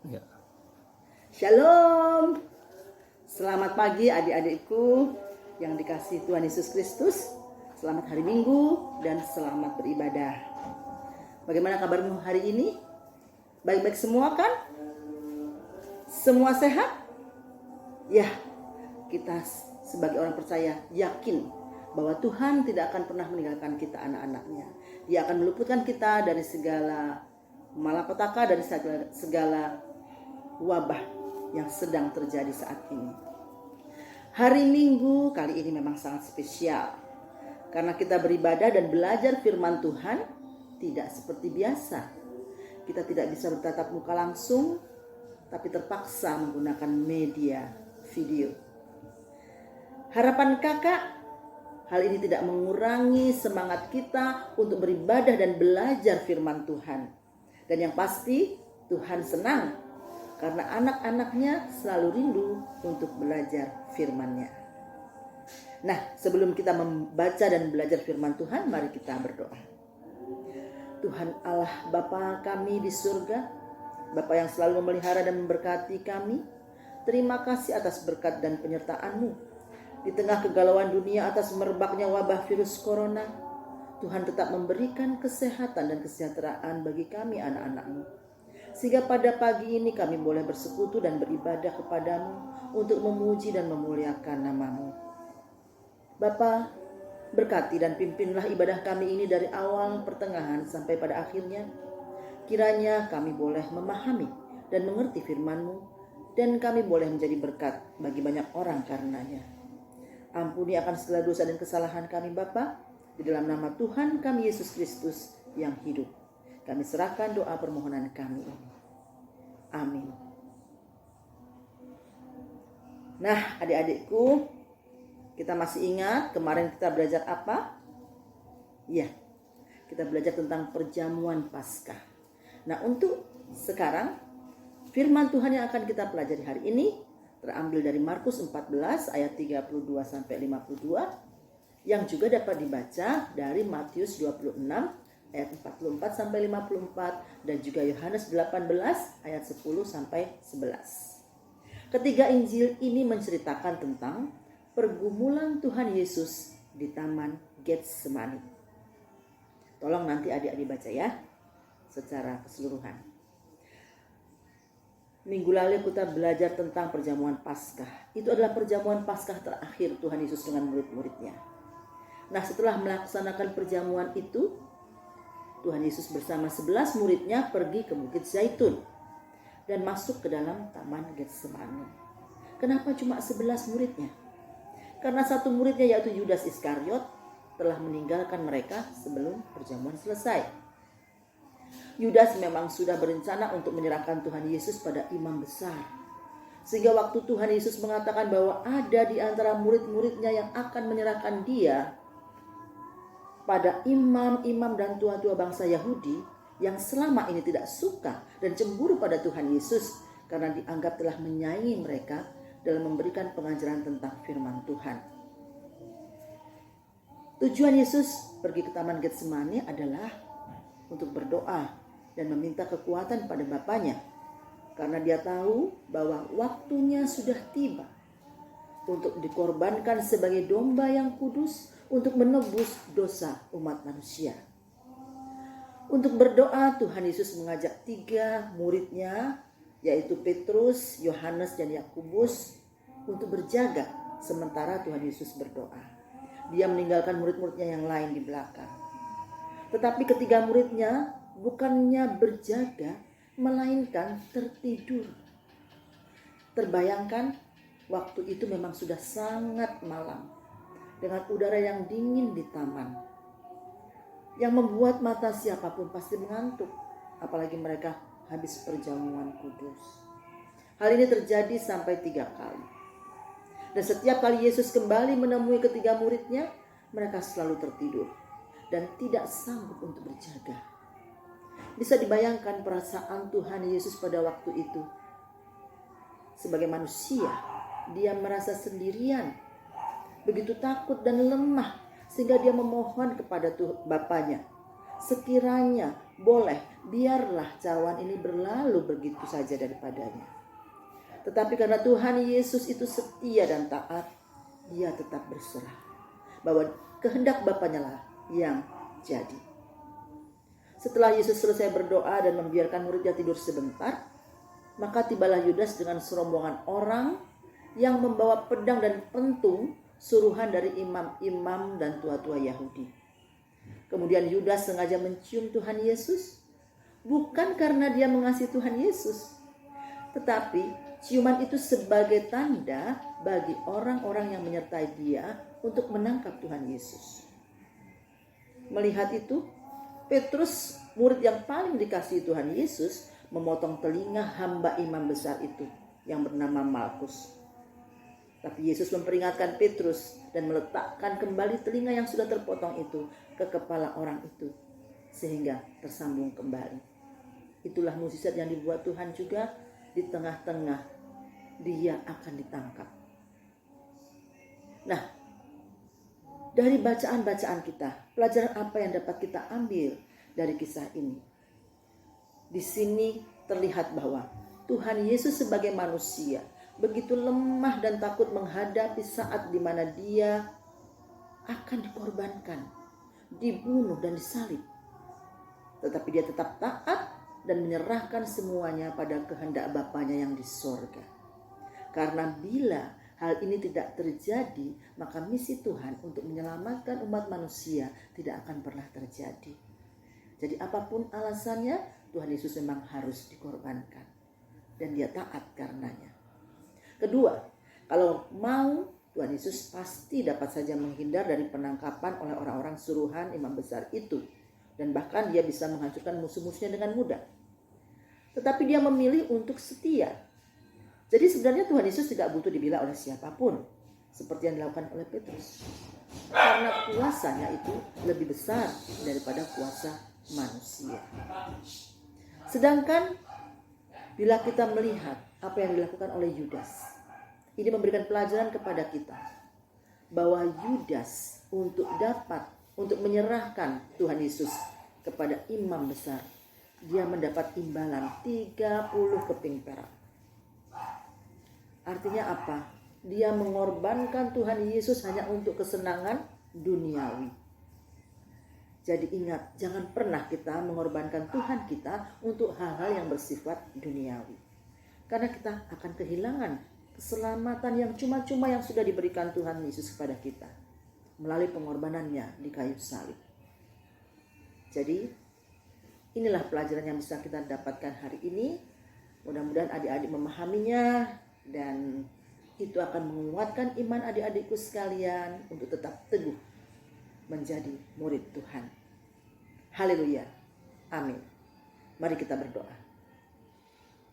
Ya. Shalom. Selamat pagi adik-adikku yang dikasihi Tuhan Yesus Kristus. Selamat hari Minggu dan selamat beribadah. Bagaimana kabarmu hari ini? Baik-baik semua kan? Semua sehat? Ya, kita sebagai orang percaya yakin bahwa Tuhan tidak akan pernah meninggalkan kita anak-anaknya. Dia akan meluputkan kita dari segala malapetaka, dari segala wabah yang sedang terjadi saat ini. Hari Minggu kali ini memang sangat spesial karena kita beribadah dan belajar firman Tuhan tidak seperti biasa. Kita tidak bisa bertatap muka langsung, tapi terpaksa menggunakan media video. Harapan kakak, hal ini tidak mengurangi semangat kita untuk beribadah dan belajar firman Tuhan. Dan yang pasti Tuhan senang karena anak-anaknya selalu rindu untuk belajar firman-Nya. Nah, sebelum kita membaca dan belajar firman Tuhan, mari kita berdoa. Tuhan Allah Bapa kami di surga, Bapa yang selalu memelihara dan memberkati kami, terima kasih atas berkat dan penyertaan-Mu. Di tengah kegalauan dunia atas merebaknya wabah virus corona, Tuhan tetap memberikan kesehatan dan kesejahteraan bagi kami anak-anak-Mu. Sehingga pada pagi ini kami boleh bersekutu dan beribadah kepadamu untuk memuji dan memuliakan nama-Mu. Bapa, berkati dan pimpinlah ibadah kami ini dari awal pertengahan sampai pada akhirnya. Kiranya kami boleh memahami dan mengerti firman-Mu dan kami boleh menjadi berkat bagi banyak orang karenanya. Ampuni akan segala dosa dan kesalahan kami Bapa, di dalam nama Tuhan kami Yesus Kristus yang hidup. Kami serahkan doa permohonan kami ini. Amin. Nah, adik-adikku, kita masih ingat kemarin kita belajar apa? Ya, kita belajar tentang perjamuan Paskah. Nah, untuk sekarang firman Tuhan yang akan kita pelajari hari ini terambil dari Markus 14 ayat 32 sampai 52 yang juga dapat dibaca dari Matius 26 ayat 44 sampai 54 dan juga Yohanes 18 ayat 10 sampai 11. Ketiga Injil ini menceritakan tentang pergumulan Tuhan Yesus di Taman Getsemani. Tolong nanti adik-adik baca ya secara keseluruhan. Minggu lalu kita belajar tentang perjamuan Paskah. Itu adalah perjamuan Paskah terakhir Tuhan Yesus dengan murid-muridnya. Nah, setelah melaksanakan perjamuan itu, Tuhan Yesus bersama 11 muridnya pergi ke Bukit Zaitun dan masuk ke dalam Taman Getsemani. Kenapa cuma 11 muridnya? Karena satu muridnya yaitu Yudas Iskariot telah meninggalkan mereka sebelum perjamuan selesai. Yudas memang sudah berencana untuk menyerahkan Tuhan Yesus pada imam besar. Sehingga waktu Tuhan Yesus mengatakan bahwa ada di antara murid-muridnya yang akan menyerahkan dia pada imam-imam dan tua-tua bangsa Yahudi yang selama ini tidak suka dan cemburu pada Tuhan Yesus karena dianggap telah menyaingi mereka dalam memberikan pengajaran tentang firman Tuhan. Tujuan Yesus pergi ke Taman Getsemani adalah untuk berdoa dan meminta kekuatan pada Bapanya karena dia tahu bahwa waktunya sudah tiba untuk dikorbankan sebagai domba yang kudus untuk menebus dosa umat manusia. Untuk berdoa, Tuhan Yesus mengajak 3 muridnya, yaitu Petrus, Yohanes, dan Yakobus, untuk berjaga sementara Tuhan Yesus berdoa. Dia meninggalkan murid-muridnya yang lain di belakang. Tetapi ketiga muridnya bukannya berjaga, melainkan tertidur. Terbayangkan, waktu itu memang sudah sangat malam, dengan udara yang dingin di taman, yang membuat mata siapapun pasti mengantuk, apalagi mereka habis perjamuan kudus. Hal ini terjadi sampai 3 kali. Dan setiap kali Yesus kembali menemui ketiga muridnya, mereka selalu tertidur dan tidak sanggup untuk berjaga. Bisa dibayangkan perasaan Tuhan Yesus pada waktu itu. Sebagai manusia, dia merasa sendirian, begitu takut dan lemah, sehingga dia memohon kepada Bapanya, sekiranya boleh, biarlah cawan ini berlalu begitu saja daripadanya. Tetapi karena Tuhan Yesus itu setia dan taat, dia tetap berserah bahwa kehendak Bapanya lah yang jadi. Setelah Yesus selesai berdoa dan membiarkan muridnya tidur sebentar, maka tibalah Yudas dengan serombongan orang yang membawa pedang dan pentung, suruhan dari imam-imam dan tua-tua Yahudi. Kemudian Yudas sengaja mencium Tuhan Yesus, bukan karena dia mengasihi Tuhan Yesus, tetapi ciuman itu sebagai tanda bagi orang-orang yang menyertai dia untuk menangkap Tuhan Yesus. Melihat itu, Petrus, murid yang paling dikasihi Tuhan Yesus, memotong telinga hamba imam besar itu yang bernama Malkus. Tapi Yesus memperingatkan Petrus dan meletakkan kembali telinga yang sudah terpotong itu ke kepala orang itu, sehingga tersambung kembali. Itulah mukjizat yang dibuat Tuhan juga di tengah-tengah dia akan ditangkap. Nah, dari bacaan-bacaan kita, pelajaran apa yang dapat kita ambil dari kisah ini? Di sini terlihat bahwa Tuhan Yesus sebagai manusia begitu lemah dan takut menghadapi saat di mana dia akan dikorbankan, dibunuh dan disalib. Tetapi dia tetap taat dan menyerahkan semuanya pada kehendak Bapanya yang di sorga. Karena bila hal ini tidak terjadi, maka misi Tuhan untuk menyelamatkan umat manusia tidak akan pernah terjadi. Jadi apapun alasannya, Tuhan Yesus memang harus dikorbankan. Dan dia taat karenanya. Kedua, kalau mau, Tuhan Yesus pasti dapat saja menghindar dari penangkapan oleh orang-orang suruhan imam besar itu. Dan bahkan dia bisa menghancurkan musuh-musuhnya dengan mudah. Tetapi dia memilih untuk setia. Jadi sebenarnya Tuhan Yesus tidak butuh dibela oleh siapapun, seperti yang dilakukan oleh Petrus. Karena kuasanya itu lebih besar daripada kuasa manusia. Sedangkan bila kita melihat apa yang dilakukan oleh Yudas, ini memberikan pelajaran kepada kita bahwa Yudas untuk menyerahkan Tuhan Yesus kepada imam besar, dia mendapat imbalan 30 keping perak. Artinya apa? Dia mengorbankan Tuhan Yesus hanya untuk kesenangan duniawi. Jadi ingat, jangan pernah kita mengorbankan Tuhan kita untuk hal-hal yang bersifat duniawi. Karena kita akan kehilangan keselamatan yang cuma-cuma yang sudah diberikan Tuhan Yesus kepada kita melalui pengorbanannya di kayu salib. Jadi inilah pelajaran yang bisa kita dapatkan hari ini. Mudah-mudahan adik-adik memahaminya dan itu akan menguatkan iman adik-adikku sekalian untuk tetap teguh menjadi murid Tuhan. Haleluya. Amin. Mari kita berdoa.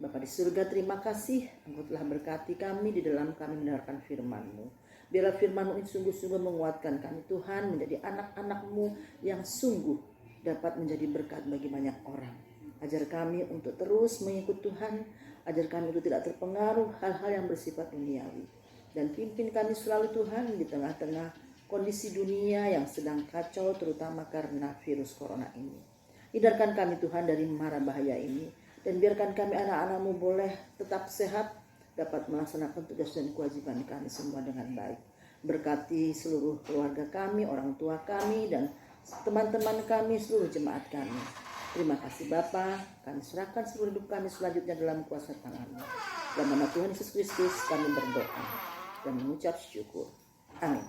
Bapa di surga, terima kasih Engkau telah berkati kami di dalam kami mendengarkan firman-Mu. Biarlah firman-Mu ini sungguh-sungguh menguatkan kami Tuhan menjadi anak-anak-Mu yang sungguh dapat menjadi berkat bagi banyak orang. Ajar kami untuk terus mengikut Tuhan. Ajar kami untuk tidak terpengaruh hal-hal yang bersifat duniawi. Dan pimpin kami selalu Tuhan di tengah-tengah kondisi dunia yang sedang kacau terutama karena virus corona ini. Hindarkan kami Tuhan dari mara bahaya ini. Dan biarkan kami anak-anak-Mu boleh tetap sehat, dapat melaksanakan tugas dan kewajiban kami semua dengan baik. Berkati seluruh keluarga kami, orang tua kami, dan teman-teman kami, seluruh jemaat kami. Terima kasih Bapa, kami serahkan seluruh hidup kami selanjutnya dalam kuasa tangan-Mu. Dalam nama Tuhan Yesus Kristus kami berdoa dan mengucap syukur. Amin.